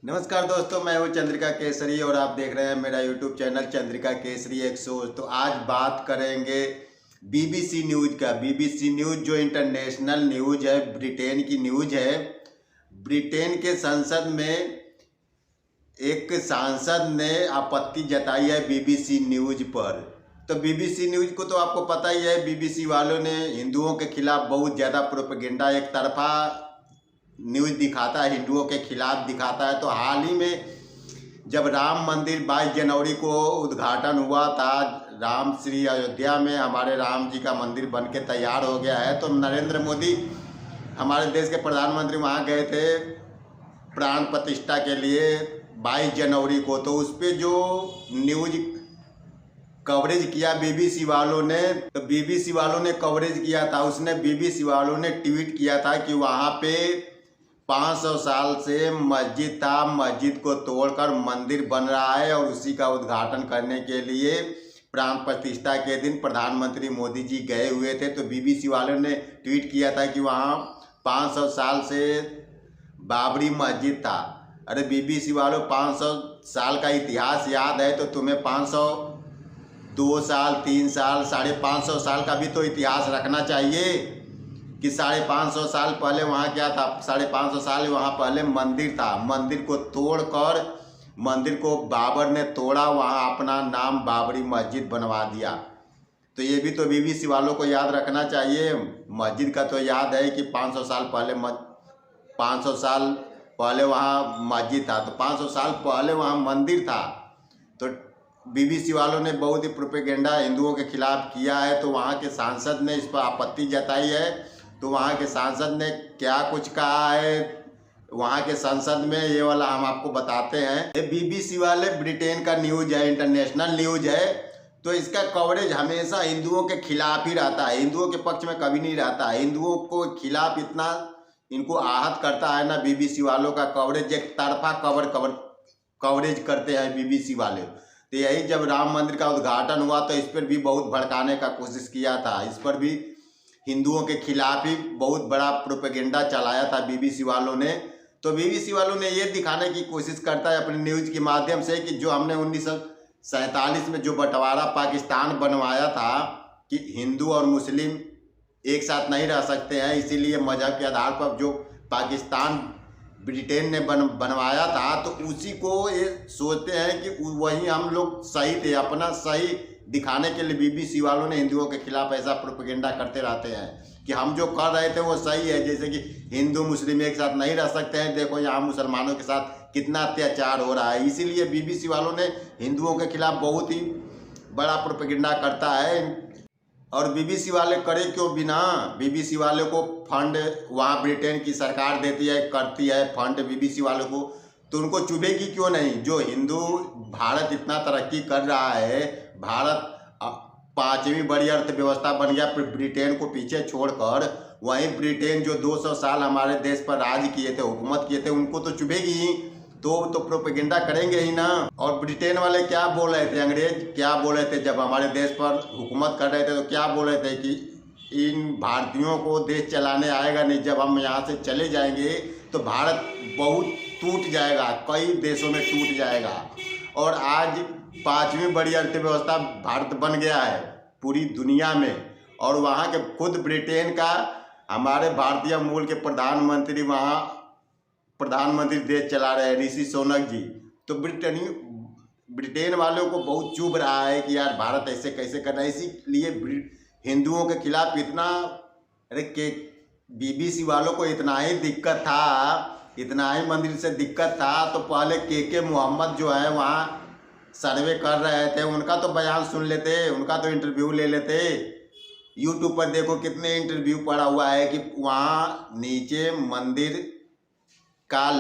नमस्कार दोस्तों, मैं हूं चंद्रिका केसरी और आप देख रहे हैं मेरा यूट्यूब चैनल चंद्रिका केसरी 100। तो आज बात करेंगे बीबीसी न्यूज़ का। बीबीसी न्यूज़ जो इंटरनेशनल न्यूज़ है, ब्रिटेन की न्यूज़ है। ब्रिटेन के संसद में एक सांसद ने आपत्ति जताई है बीबीसी न्यूज़ पर। तो बीबीसी न्यूज़ को तो आपको पता ही है, बीबीसी वालों ने हिंदुओं के खिलाफ बहुत ज़्यादा प्रोपेगेंडा, एक तरफा न्यूज़ दिखाता है, हिंदुओं के खिलाफ दिखाता है। तो हाल ही में जब राम मंदिर 22 जनवरी को उद्घाटन हुआ था, राम श्री अयोध्या में हमारे राम जी का मंदिर बन के तैयार हो गया है, तो नरेंद्र मोदी हमारे देश के प्रधानमंत्री वहाँ गए थे प्राण प्रतिष्ठा के लिए 22 जनवरी को। तो उस पर जो न्यूज़ कवरेज किया बीबीसी वालों ने, तो बीबीसी वालों ने कवरेज किया था, उसने बीबीसी वालों ने ट्वीट किया था कि वहाँ पे 500 साल से मस्जिद था, मस्जिद को तोड़कर मंदिर बन रहा है और उसी का उद्घाटन करने के लिए प्राण प्रतिष्ठा के दिन प्रधानमंत्री मोदी जी गए हुए थे। तो बीबीसी वालों ने ट्वीट किया था कि वहाँ 500 साल से बाबरी मस्जिद था। अरे बीबीसी वालों, 500 साल का इतिहास याद है तो तुम्हें 502 साल, 3 साल, 550 साल का भी तो इतिहास रखना चाहिए कि 550 साल पहले वहाँ क्या था। 550 साल वहाँ पहले मंदिर था, मंदिर को तोड़कर, मंदिर को बाबर ने तोड़ा, वहाँ अपना नाम बाबरी मस्जिद बनवा दिया। तो ये भी तो बीबीसी वालों को याद रखना चाहिए। मस्जिद का तो याद है कि 500 साल पहले 500 साल पहले वहाँ मस्जिद था, तो 500 साल पहले वहाँ मंदिर था। तो बीबीसी वालों ने बहुत ही प्रोपेगेंडा हिंदुओं के खिलाफ किया है। तो वहाँ के सांसद ने इस पर आपत्ति जताई है। तो वहाँ के सांसद ने क्या कुछ कहा है वहाँ के संसद में, ये वाला हम आपको बताते हैं। ये बीबीसी वाले ब्रिटेन का न्यूज़ है, इंटरनेशनल न्यूज़ है, तो इसका कवरेज हमेशा हिंदुओं के खिलाफ ही रहता है, हिंदुओं के पक्ष में कभी नहीं रहता है। हिंदुओं को खिलाफ इतना इनको आहत करता है ना बीबीसी वालों का कवरेज, एक तरफा कवरेज करते हैं बीबीसी वाले। तो यही जब राम मंदिर का उद्घाटन हुआ तो इस पर भी बहुत भड़काने का कोशिश किया था, इस पर भी हिंदुओं के खिलाफ ही बहुत बड़ा प्रोपेगेंडा चलाया था बीबीसी वालों ने। तो बीबीसी वालों ने ये दिखाने की कोशिश करता है अपनी न्यूज़ के माध्यम से कि जो हमने 1947 में जो बंटवारा पाकिस्तान बनवाया था कि हिंदू और मुस्लिम एक साथ नहीं रह सकते हैं, इसीलिए मजहब के आधार पर जो पाकिस्तान ब्रिटेन ने बनवाया था, तो उसी को ये सोचते हैं कि वही हम लोग सही थे। अपना सही दिखाने के लिए बीबीसी वालों ने हिंदुओं के खिलाफ ऐसा प्रोपेगेंडा करते रहते हैं कि हम जो कर रहे थे वो सही है। जैसे कि हिंदू मुस्लिम एक साथ नहीं रह सकते हैं, देखो यहाँ मुसलमानों के साथ कितना अत्याचार हो रहा है। इसीलिए बीबीसी वालों ने हिंदुओं के खिलाफ बहुत ही बड़ा प्रोपेगेंडा करता है। और बीबीसी वाले करे क्यों बिना, बीबीसी वाले को फंड वहाँ ब्रिटेन की सरकार देती है, करती है फंड बीबीसी वालों को, तो उनको चुभेगी क्यों नहीं। जो हिंदू, भारत इतना तरक्की कर रहा है, भारत 5वीं बड़ी अर्थव्यवस्था बन गया ब्रिटेन को पीछे छोड़कर, वहीं ब्रिटेन जो 200 साल हमारे देश पर राज किए थे, हुकूमत किए थे, उनको तो चुभेगी ही, तो प्रोपेगेंडा करेंगे ही ना। और ब्रिटेन वाले क्या बोल रहे थे, अंग्रेज क्या बोल रहे थे जब हमारे देश पर हुकूमत कर रहे थे, तो क्या बोल रहे थे कि इन भारतीयों को देश चलाने आएगा नहीं, जब हम यहाँ से चले जाएंगे तो भारत बहुत टूट जाएगा, कई देशों में टूट जाएगा। और आज 5वीं बड़ी अर्थव्यवस्था भारत बन गया है पूरी दुनिया में, और वहाँ के खुद ब्रिटेन का हमारे भारतीय मूल के प्रधानमंत्री वहाँ प्रधानमंत्री देश चला रहे हैं, ऋषि सुनक जी। तो ब्रिटेन वालों को बहुत चुभ रहा है कि यार भारत ऐसे कैसे करना है। इसीलिए हिंदुओं के खिलाफ इतना, अरे के बीबीसी वालों को इतना ही दिक्कत था, इतना ही मंदिर से दिक्कत था, तो पहले के मोहम्मद जो है वहाँ सर्वे कर रहे थे, उनका तो बयान सुन लेते, उनका तो इंटरव्यू ले लेते। यूट्यूब पर देखो कितने इंटरव्यू पड़ा हुआ है कि वहाँ नीचे मंदिर का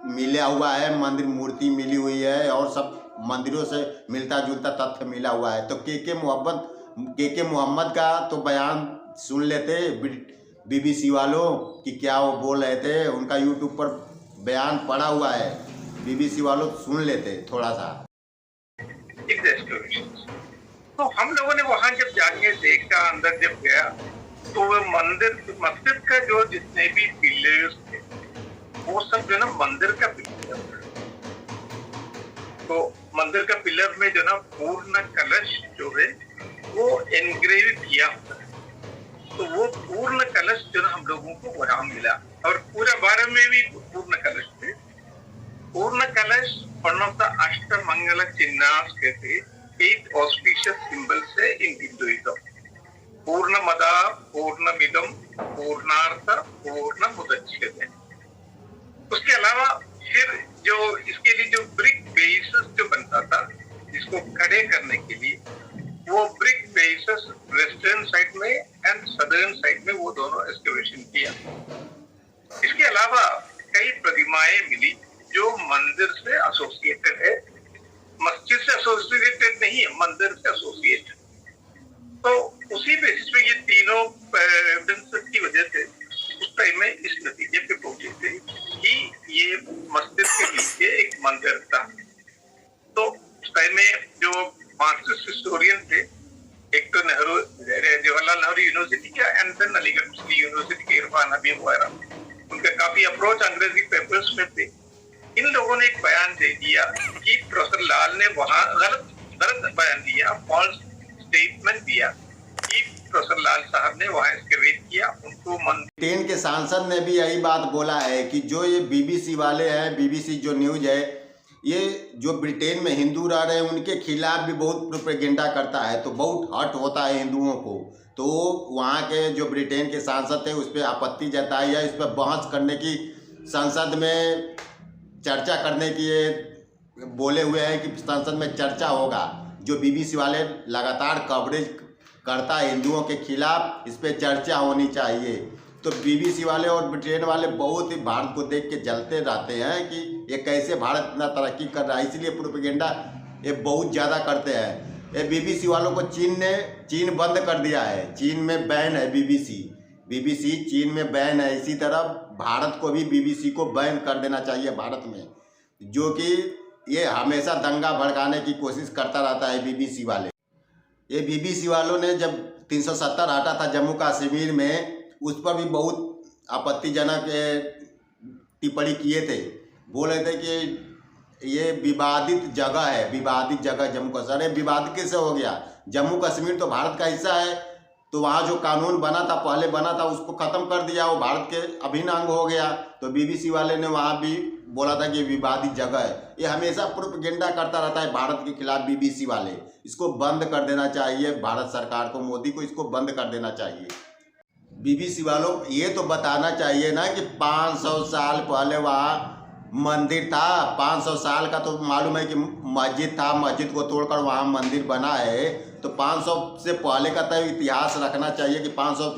मिला हुआ है, मंदिर मूर्ति मिली हुई है और सब मंदिरों से मिलता जुलता तथ्य मिला हुआ है। तो के मोहम्मद का तो बयान सुन लेते बीबीसी वालों कि क्या वो बोल रहे थे, उनका यूट्यूब पर बयान पड़ा हुआ है, बीबीसी वालों सुन लेते थोड़ा सा। तो हम लोगों ने वहां जब जाके देखा, अंदर जब गया, तो वो मस्जिद का जो जितने भी पिलर्स थे वो सब जो है ना मंदिर का पिलर तो मंदिर का पिलर में जो ना पूर्ण कलश जो है वो एनग्रेव किया होता है। तो वो पूर्ण कलश जो ना हम लोगों को वहां मिला, और पूरा भारत में भी पूर्ण कलश थे। पूर्ण कलश वन ऑफ द अष्ट मंगल चिन्हास कहते, 8 ऑस्पिशियस सिंबल्स है इन हिंदुइज्म। पूर्णमदा पूर्णमिदम पूर्णार्थ पूर्णमुदच्यते। उसके अलावा फिर जो इसके लिए जो ब्रिक बेसिस जो बनता था इसको खड़े करने के लिए, वो ब्रिक बेसिस वेस्टर्न साइड में एंड सदर्न साइड में वो दोनों एक्सकवेशन किया। इसके अलावा कई प्रतिमाएं मिली जो मंदिर से एसोसिएटेड है, मस्जिद से एसोसिएटेड नहीं है, मंदिर से एसोसिएटेड। तो उसी बेसिस पे ये तीनों एविडेंसेस की वजह से उस टाइम में इस नतीजे पे पहुंचे थे कि ये मस्जिद के नीचे एक मंदिर था। तो उस टाइम में जो मार्क्सिस्ट हिस्टोरियन थे, एक तो जवाहरलाल नेहरू यूनिवर्सिटी का and then Aligarh Muslim university के इरफान हबीब वगैरह, उनका काफी अप्रोच अंग्रेजी पेपर्स में थे। इन लोगों ने एक बयान दे दिया कि प्रोफेसर लाल ने वहां गलत बयान दिया, फॉल्स स्टेटमेंट दिया कि प्रोफेसर लाल साहब ने वहां एक्सकवेट किया। उनको ब्रिटेन के सांसद ने भी यही बात बोला है कि जो ये बीबीसी वाले हैं, बीबीसी जो न्यूज है, ये जो ब्रिटेन में हिंदू रह रहे हैं उनके खिलाफ भी बहुत प्रोपेगेंडा करता है, तो बहुत हर्ट होता है हिंदुओं को। तो वहाँ के जो ब्रिटेन के सांसद थे उस पर आपत्ति जताई है, इस पर बहस करने की, संसद में चर्चा करने की ये बोले हुए हैं कि संसद में चर्चा होगा। जो बीबीसी वाले लगातार कवरेज करता है हिंदुओं के खिलाफ, इस पर चर्चा होनी चाहिए। तो बीबीसी वाले और ब्रिटेन वाले बहुत ही भारत को देख के जलते रहते हैं कि ये कैसे भारत इतना तरक्की कर रहा है, इसलिए प्रोपेगेंडा ये बहुत ज़्यादा करते हैं। ये बीबीसी वालों को चीन बंद कर दिया है, चीन में बैन है बीबीसी चीन में बैन है। इसी तरह भारत को भी बीबीसी को बैन कर देना चाहिए भारत में, जो कि ये हमेशा दंगा भड़काने की कोशिश करता रहता है बीबीसी वाले। ये बीबीसी वालों ने जब 370 हटा था जम्मू कश्मीर में, उस पर भी बहुत आपत्तिजनक टिप्पणी किए थे। बोल रहे थे कि ये विवादित जगह है, विवादित जगह जम्मू कश्मीर। अरे विवादित कैसे हो गया? जम्मू कश्मीर तो भारत का हिस्सा है, तो वहाँ जो कानून बना था, पहले बना था, उसको ख़त्म कर दिया, वो भारत के अभिन्न अंग हो गया। तो बीबीसी वाले ने वहाँ भी बोला था कि विवादित जगह है। ये हमेशा प्रोपेगेंडा करता रहता है भारत के खिलाफ बीबीसी वाले। इसको बंद कर देना चाहिए भारत सरकार को, मोदी को इसको बंद कर देना चाहिए। बीबीसी वालों ये तो बताना चाहिए ना कि 500 साल पहले वहाँ मंदिर था। 500 साल का तो मालूम है कि मस्जिद था, मस्जिद को तोड़कर वहाँ मंदिर बना है। तो 500 से पहले का तो इतिहास रखना चाहिए कि 500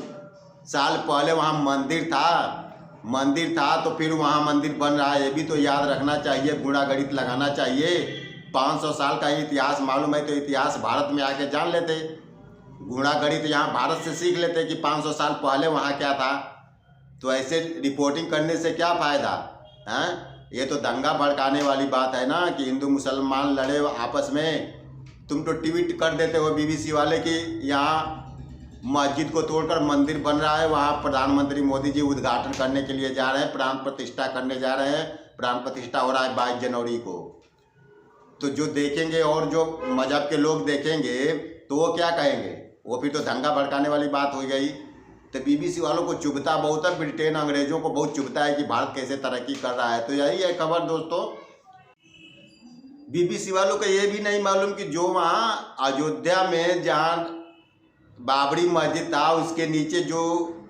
साल पहले वहाँ मंदिर था तो फिर वहाँ मंदिर बन रहा है, ये भी तो याद रखना चाहिए, गुणा गणित लगाना चाहिए। 500 साल का इतिहास मालूम है तो इतिहास भारत में आके जान लेते, गुणा गणित यहाँ भारत से सीख लेते कि 500 साल पहले वहाँ क्या था। तो ऐसे रिपोर्टिंग करने से क्या फ़ायदा है? ये तो दंगा भड़काने वाली बात है ना कि हिंदू मुसलमान लड़े आपस में। तुम तो ट्वीट कर देते हो बीबीसी वाले कि यहाँ मस्जिद को तोड़कर मंदिर बन रहा है, वहाँ प्रधानमंत्री मोदी जी उद्घाटन करने के लिए जा रहे हैं, प्राण प्रतिष्ठा करने जा रहे हैं। प्राण प्रतिष्ठा हो रहा है 22 जनवरी को। तो जो देखेंगे और जो मजहब के लोग देखेंगे तो वो क्या कहेंगे? वो फिर तो दंगा भड़काने वाली बात हो गई। तो बीबीसी वालों को चुभता बहुत है, ब्रिटेन अंग्रेजों को बहुत चुभता है कि भारत कैसे तरक्की कर रहा है। तो यही है खबर दोस्तों। बीबीसी वालों को ये भी नहीं मालूम कि जो वहाँ अयोध्या में जहाँ बाबरी मस्जिद था उसके नीचे जो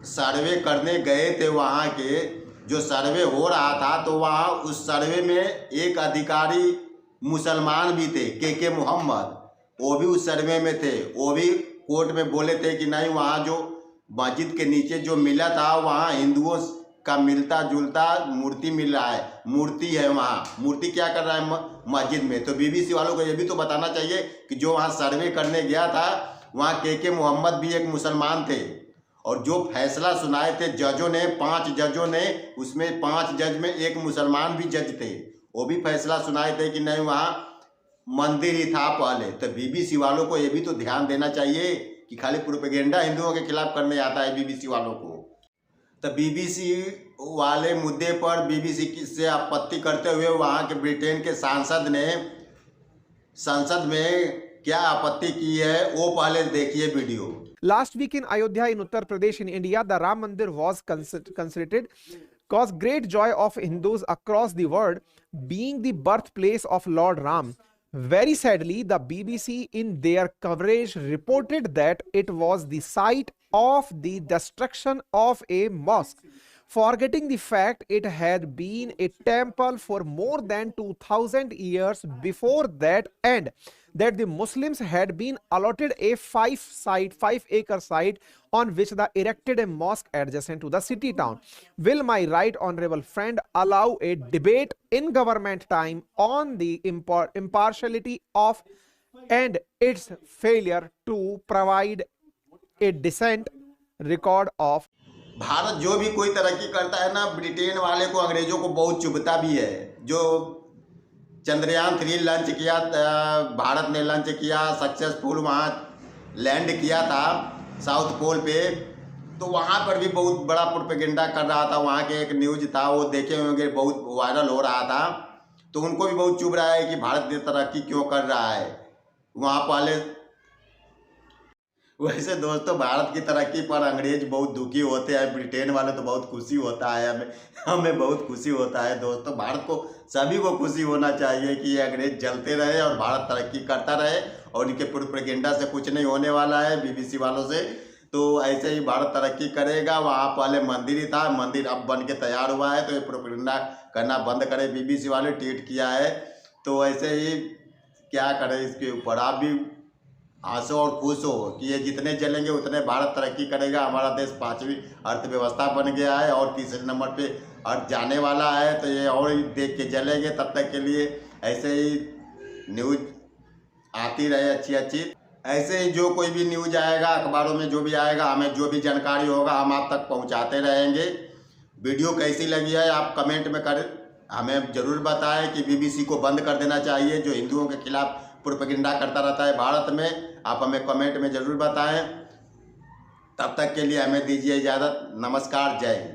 सर्वे करने गए थे, वहाँ के जो सर्वे हो रहा था, तो वहाँ उस सर्वे में एक अधिकारी मुसलमान भी थे, के मोहम्मद, वो भी उस सर्वे में थे। वो भी कोर्ट में बोले थे कि नहीं, वहाँ जो मस्जिद के नीचे जो मिला था वहाँ हिंदुओं का मिलता जुलता मूर्ति मिल रहा है, मूर्ति है वहाँ। मूर्ति क्या कर रहा है मस्जिद में? तो बीबीसी वालों को ये भी तो बताना चाहिए कि जो वहाँ सर्वे करने गया था वहाँ के मोहम्मद भी एक मुसलमान थे, और जो फैसला सुनाए थे जजों ने, 5 जजों ने, उसमें 5 जज में एक मुसलमान भी जज थे, वो भी फैसला सुनाए थे कि नहीं वहाँ मंदिर ही था पहले। तो बीबीसी वालों को ये भी तो ध्यान देना चाहिए कि खाली प्रोपेगेंडा हिंदुओं के खिलाफ करने आता है बीबीसी वालों को। तो बीबीसी वाले मुद्दे पर बीबीसी से आपत्ति करते हुए वहाँ के ब्रिटेन के सांसद ने संसद में क्या आपत्ति की है वो पहले देखिए video. Last week in Ayodhya in Uttar Pradesh in India, the Ram Mandir was considered caused great joy of Hindus across the world, being the birthplace of Lord Ram. Very sadly, the BBC in their coverage reported that it was the site of the destruction of a mosque, forgetting the fact it had been a temple for more than 2000 years before that, and that the Muslims had been allotted a 5-acre site on which they erected a mosque adjacent to the city town. Will my right honorable friend allow a debate in government time on the impartiality of and its failure to provide a decent record of? Bharat जो भी कोई तरक्की करता है ना, Britain वाले को, अंग्रेजों को बहुत चुभता भी है। जो चंद्रयान 3 लॉन्च किया, भारत ने लॉन्च किया, सक्सेसफुल वहाँ लैंड किया था साउथ पोल पे, तो वहाँ पर भी बहुत बड़ा प्रोपेगेंडा कर रहा था। वहाँ के एक न्यूज था, वो देखे होंगे, बहुत वायरल हो रहा था। तो उनको भी बहुत चुभ रहा है कि भारत ने तरक्की क्यों कर रहा है वहाँ पहले। वैसे दोस्तों, भारत की तरक्की पर अंग्रेज बहुत दुखी होते हैं, ब्रिटेन वाले तो बहुत खुशी होता है। हमें बहुत खुशी होता है दोस्तों। भारत को, सभी को खुशी होना चाहिए कि ये अंग्रेज जलते रहे और भारत तरक्की करता रहे, और इनके प्रोपेगेंडा से कुछ नहीं होने वाला है, बीबीसी वालों से। तो ऐसे ही भारत तरक्की करेगा। वहाँ पहले मंदिर ही था, मंदिर अब बन के तैयार हुआ है, तो ये प्रोपेगेंडा करना बंद करे। बीबीसी वाले ट्वीट किया है, तो ऐसे ही क्या करें इसके ऊपर। आप भी हंसो और खुश हो कि ये जितने जलेंगे उतने भारत तरक्की करेगा। हमारा देश 5वीं अर्थव्यवस्था बन गया है और 3रे नंबर पे अर्थ जाने वाला है, तो ये और देख के जलेंगे। तब तक के लिए ऐसे ही न्यूज़ आती रहे अच्छी। ऐसे ही जो कोई भी न्यूज़ आएगा, अखबारों में जो भी आएगा, हमें जो भी जानकारी होगा हम आप तक पहुंचाते रहेंगे। वीडियो कैसी लगी है आप कमेंट में हमें ज़रूर बताएं कि बीबीसी को बंद कर देना चाहिए, जो हिंदुओं के खिलाफ प्रोपेगेंडा करता रहता है भारत में। आप हमें कमेंट में ज़रूर बताएं। तब तक के लिए हमें दीजिए इजाज़त। नमस्कार, जय हिंद।